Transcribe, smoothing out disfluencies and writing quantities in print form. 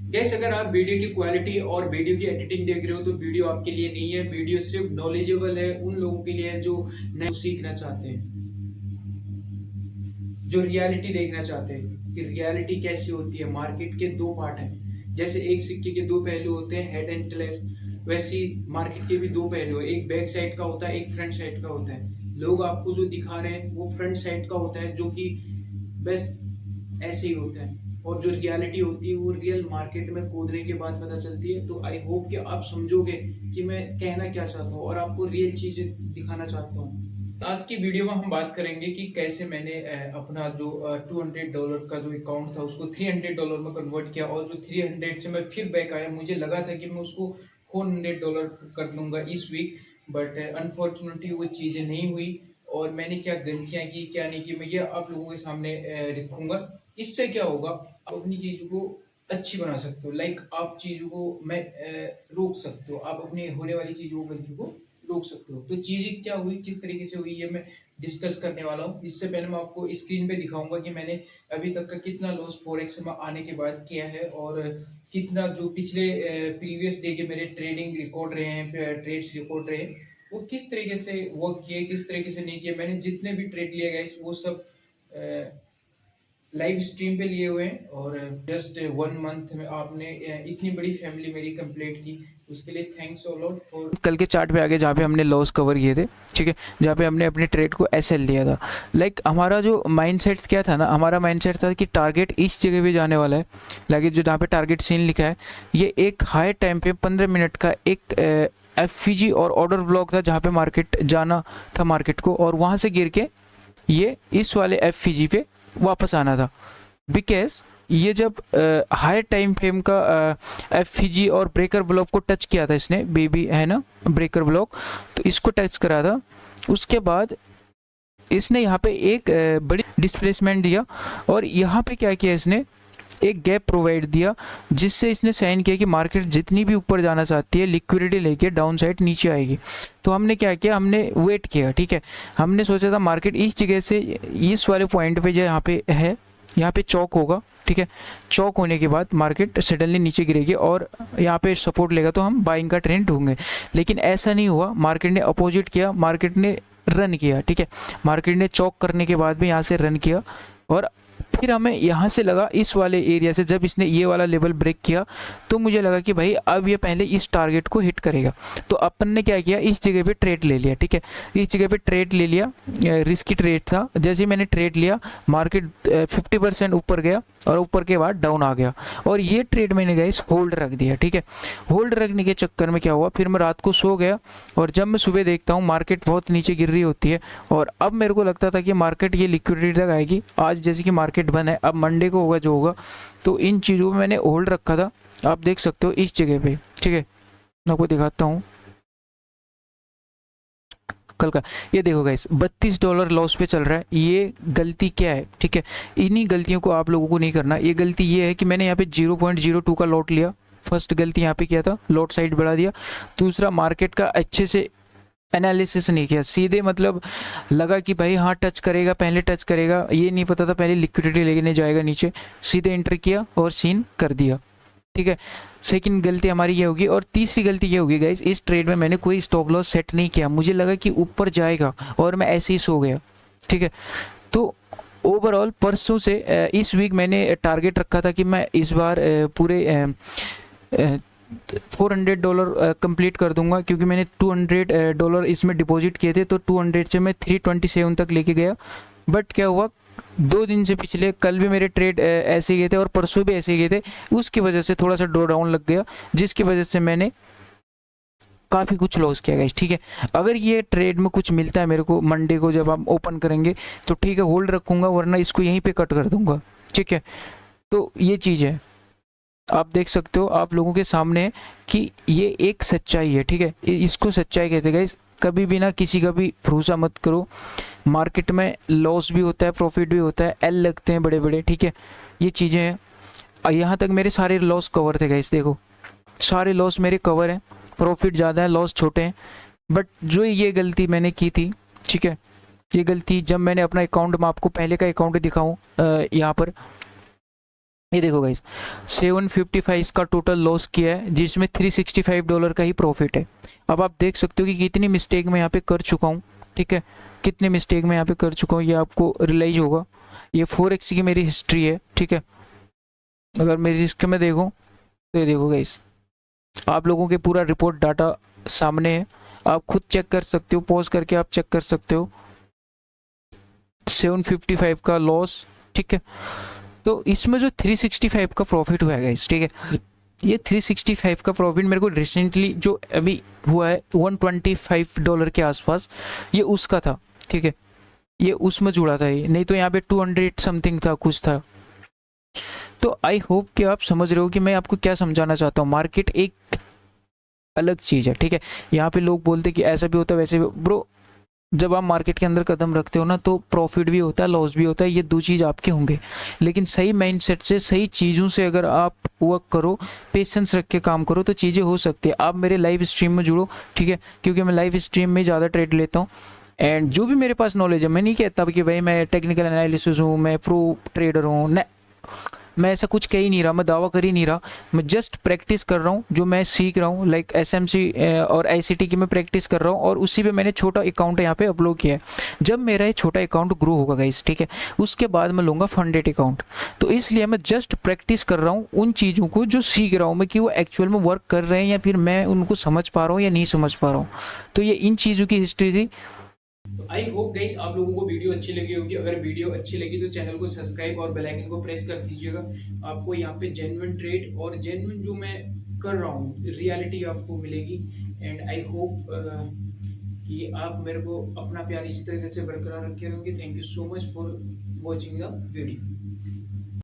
Gas अगर आप video की क्वालिटी और वीडियो की एडिटिंग देख रहे हो तो वीडियो आपके लिए नहीं है। वीडियो सिर्फ नॉलेजेबल है उन लोगों के लिए जो नए सीखना चाहते हैं, जो रियलिटी देखना चाहते हैं कि रियलिटी कैसी होती है। मार्केट के दो पार्ट हैं, जैसे एक सिक्के के दो पहलू होते हैं, हेड एंड टेल, वैसी मार्केट के भी दो पहलू है, एक बैक साइड का होता है, एक फ्रंट साइड का होता है। लोग आपको जो दिखा रहे हैं वो फ्रंट साइड का होता है, जो कि बस ऐसे ही होता है, और जो रियलिटी होती है वो रियल मार्केट में कूदने के बाद पता चलती है। तो आई होप कि आप समझोगे कि मैं कहना क्या चाहता हूँ और आपको रियल चीजें दिखाना चाहता हूँ। आज की वीडियो में हम बात करेंगे कि कैसे मैंने अपना जो $200 का जो अकाउंट था उसको $300 में कन्वर्ट किया, और जो 300 से मैं फिर बैक आया। मुझे लगा था कि मैं उसको $400 कर लूँगा इस वीक, बट अनफॉर्चुनेटली वो चीज़ें नहीं हुई। और मैंने क्या गलतियाँ की क्या नहीं की, मैं ये आप लोगों के सामने रखूँगा। इससे क्या होगा, आप अपनी चीज़ों को अच्छी बना सकते हो। लाइक आप चीज़ों को मैं रोक सकते हो, आप अपने होने वाली चीज़ों को गलतियों को रोक सकते हो। तो चीज़ें क्या हुई, किस तरीके से हुई, ये मैं डिस्कस करने वाला हूँ। इससे पहले मैं आपको स्क्रीन पे दिखाऊंगा कि मैंने अभी तक का कितना लॉस फॉरेक्स में आने के बाद किया है, और कितना जो पिछले प्रीवियस डे के मेरे ट्रेडिंग रिकॉर्ड रहे हैं, ट्रेड्स रिकॉर्ड रहे हैं, वो किस तरीके से वर्क किए, किस तरीके से नहीं किए। मैंने जितने भी ट्रेड लिए गए वो सब लाइव स्ट्रीम पे लिए हुए हैं, और जस्ट 1 मंथ में आपने इतनी बड़ी फैमिली मेरी कंप्लीट की, उसके लिए थैंक्स अ लॉट फॉर। कल के चार्ट पे आगे जहाँ पे हमने लॉस कवर किए थे, ठीक है, जहाँ पे हमने अपने ट्रेड को एसएल दिया था। लाइक हमारा जो माइंडसेट क्या था ना, हमारा माइंडसेट था कि टारगेट इस जगह पे जाने वाला है। लाइक जो जहाँ पे टारगेट सीन लिखा है, ये एक हाई टाइम पे 15 मिनट का एक एफवीजी और ऑर्डर ब्लॉक था, जहाँ पे मार्केट जाना था मार्केट को, और वहाँ से गिर के ये इस वाले एफवीजी पे वापस आना था। बिकॉज ये जब हाई टाइम फ्रेम का एफवीजी और ब्रेकर ब्लॉक को टच किया था इसने, बेबी है ना ब्रेकर ब्लॉक, तो इसको टच करा था। उसके बाद इसने यहाँ पे एक बड़ी डिस्प्लेसमेंट दिया, और यहाँ पे क्या किया इसने, एक गैप प्रोवाइड दिया, जिससे इसने साइन किया कि मार्केट जितनी भी ऊपर जाना चाहती है लिक्विडिटी लेके डाउन साइड नीचे आएगी। तो हमने क्या किया, हमने वेट किया, ठीक है। हमने सोचा था मार्केट इस जगह से इस वाले पॉइंट पे जो यहाँ पे है, यहाँ पे चौक होगा, ठीक है। चौक होने के बाद मार्केट सडनली नीचे गिरेगी और यहाँ पे सपोर्ट लेगा, तो हम बाइंग का ट्रेंड ढूंढेंगे। लेकिन ऐसा नहीं हुआ, मार्केट ने अपोजिट किया, मार्केट ने रन किया, ठीक है। मार्केट ने चौक करने के बाद भी यहाँ से रन किया, और फिर हमें यहाँ से लगा इस वाले एरिया से, जब इसने ये वाला लेवल ब्रेक किया, तो मुझे लगा कि भाई अब ये पहले इस टारगेट को हिट करेगा। तो अपन ने क्या किया, इस जगह पे ट्रेड ले लिया, ठीक है। इस जगह पे ट्रेड ले लिया, रिस्की ट्रेड था। जैसे ही मैंने ट्रेड लिया, मार्केट 50% ऊपर गया, और ऊपर के बाद डाउन आ गया, और ये ट्रेड मैंने गाइस होल्ड रख दिया, ठीक है। होल्ड रखने के चक्कर में क्या हुआ, फिर मैं रात को सो गया, और जब मैं सुबह देखता हूँ मार्केट बहुत नीचे गिर रही होती है, और अब मेरे को लगता था कि मार्केट ये लिक्विडिटी तक आएगी। आज जैसे कि मार्केट बंद है, अब मंडे को होगा जो होगा, तो इन चीज़ों में मैंने होल्ड रखा था। आप देख सकते हो इस जगह पे, ठीक है। मैं आपको दिखाता हूँ कल का। ये देखो गाइस, $32 लॉस पे चल रहा है। ये गलती क्या है, ठीक है। इन्हीं गलतियों को आप लोगों को नहीं करना। ये गलती ये है कि मैंने यहाँ पे 0.02 का लॉट लिया। फर्स्ट गलती यहाँ पे किया था, लॉट साइड बढ़ा दिया। दूसरा, मार्केट का अच्छे से एनालिसिस नहीं किया, सीधे मतलब लगा कि भाई हाँ टच करेगा, पहले टच करेगा, ये नहीं पता था पहले लिक्विडिटी लेने जाएगा नीचे, सीधे एंटर किया और सीन कर दिया, ठीक है। सेकंड गलती हमारी ये होगी। और तीसरी गलती ये होगी गाइस, इस ट्रेड में मैंने कोई स्टॉप लॉस सेट नहीं किया। मुझे लगा कि ऊपर जाएगा, और मैं ऐसे ही सो गया, ठीक है। तो ओवरऑल परसों से इस वीक मैंने टारगेट रखा था कि मैं इस बार पूरे $400 कंप्लीट कर दूंगा, क्योंकि मैंने $200 इसमें डिपॉजिट किए थे, तो 200 से मैं 327 तक लेके गया। बट क्या हुआ, 2 दिन से पिछले कल भी मेरे ट्रेड ऐसे गए थे, और परसों भी ऐसे गए थे। उसकी वजह से थोड़ा सा ड्रॉ डाउन लग गया, जिसकी वजह से मैंने काफ़ी कुछ लॉस किया गया, ठीक है। अगर ये ट्रेड में कुछ मिलता है मेरे को मंडे को जब हम ओपन करेंगे, तो ठीक है होल्ड रखूंगा, वरना इसको यहीं पे कट कर दूंगा, ठीक है। तो ये चीज़ है, आप देख सकते हो आप लोगों के सामने कि ये एक सच्चाई है, ठीक है। इसको सच्चाई कहते हैं गाइस। कभी भी ना किसी का भी भरोसा मत करो। मार्केट में लॉस भी होता है, प्रॉफिट भी होता है, एल लगते हैं बड़े बड़े, ठीक है। ये चीज़ें हैं। यहाँ तक मेरे सारे लॉस कवर थे गाइस, देखो सारे लॉस मेरे कवर हैं। प्रॉफिट ज़्यादा है, लॉस छोटे हैं। बट जो ये गलती मैंने की थी, ठीक है, ये गलती जब मैंने अपना अकाउंट, मैं आपको पहले का अकाउंट दिखाऊँ यहाँ पर, ये देखो गाइस, 755 का टोटल लॉस किया है, जिसमें $365 का ही प्रॉफिट है। अब आप देख सकते हो कि कितनी मिस्टेक मैं यहाँ पे कर चुका हूँ, ठीक है, कितनी मिस्टेक मैं यहाँ पे कर चुका हूँ, ये आपको रियलाइज होगा। ये फोरेक्स की मेरी हिस्ट्री है, ठीक है। अगर मेरी रिस्क में देखो तो ये देखो गाइस, आप लोगों के पूरा रिपोर्ट डाटा सामने है, आप खुद चेक कर सकते हो, पॉज करके आप चेक कर सकते हो। 755 का लॉस, ठीक है। तो इसमें जो 365 का प्रॉफिट हुआ है गाइस, ठीक है, ये 365 का प्रॉफिट मेरे को रिसेंटली जो अभी हुआ है $125 के आसपास, ये उसका था, ठीक है। ये उसमें जुड़ा था, ये नहीं तो यहाँ पे 200 समथिंग था, कुछ था। तो आई होप कि आप समझ रहे हो कि मैं आपको क्या समझाना चाहता हूँ। मार्केट एक अलग चीज़ है, ठीक है। यहाँ पे लोग बोलते कि ऐसा भी होता है वैसे भी, ब्रो जब आप मार्केट के अंदर कदम रखते हो ना, तो प्रॉफिट भी होता है, लॉस भी होता है, ये दो चीज़ आपके होंगे। लेकिन सही माइंडसेट से, सही चीज़ों से अगर आप वर्क करो, पेशेंस रख के काम करो, तो चीज़ें हो सकती है। आप मेरे लाइव स्ट्रीम में जुड़ो, ठीक है, क्योंकि मैं लाइव स्ट्रीम में ज़्यादा ट्रेड लेता हूँ। एंड जो भी मेरे पास नॉलेज है, मैं नहीं कहता कि भाई मैं टेक्निकल एनालिसिस हूँ, मैं प्रो ट्रेडर हूँ, न, मैं ऐसा कुछ कह ही नहीं रहा, मैं दावा कर ही नहीं रहा। मैं जस्ट प्रैक्टिस कर रहा हूँ, जो मैं सीख रहा हूँ, लाइक एसएमसी और आईसीटी की मैं प्रैक्टिस कर रहा हूँ, और उसी पे मैंने छोटा अकाउंट यहाँ पे अपलोड किया है। जब मेरा ये छोटा अकाउंट ग्रो होगा गाइस, ठीक है, उसके बाद मैं लूँगा फंडेड अकाउंट। तो इसलिए मैं जस्ट प्रैक्टिस कर रहा हूँ उन चीज़ों को जो सीख रहा हूँ मैं, कि वो एक्चुअल में वर्क कर रहे हैं या फिर मैं उनको समझ पा रहा हूँ या नहीं समझ पा रहा हूँ। तो ये इन चीज़ों की हिस्ट्री थी। तो आई होप गाइस आप लोगों को वीडियो अच्छी लगी होगी। अगर वीडियो अच्छी लगी तो चैनल को सब्सक्राइब और बेल आइकन को प्रेस कर दीजिएगा। आपको यहाँ पे जेन्युइन ट्रेड और जेन्युइन जो मैं कर रहा हूँ रियलिटी आपको मिलेगी। एंड आई होप कि आप मेरे को अपना प्यार इसी तरीके से बरकरार रखे रहोगे। Thank you so much for watching the video.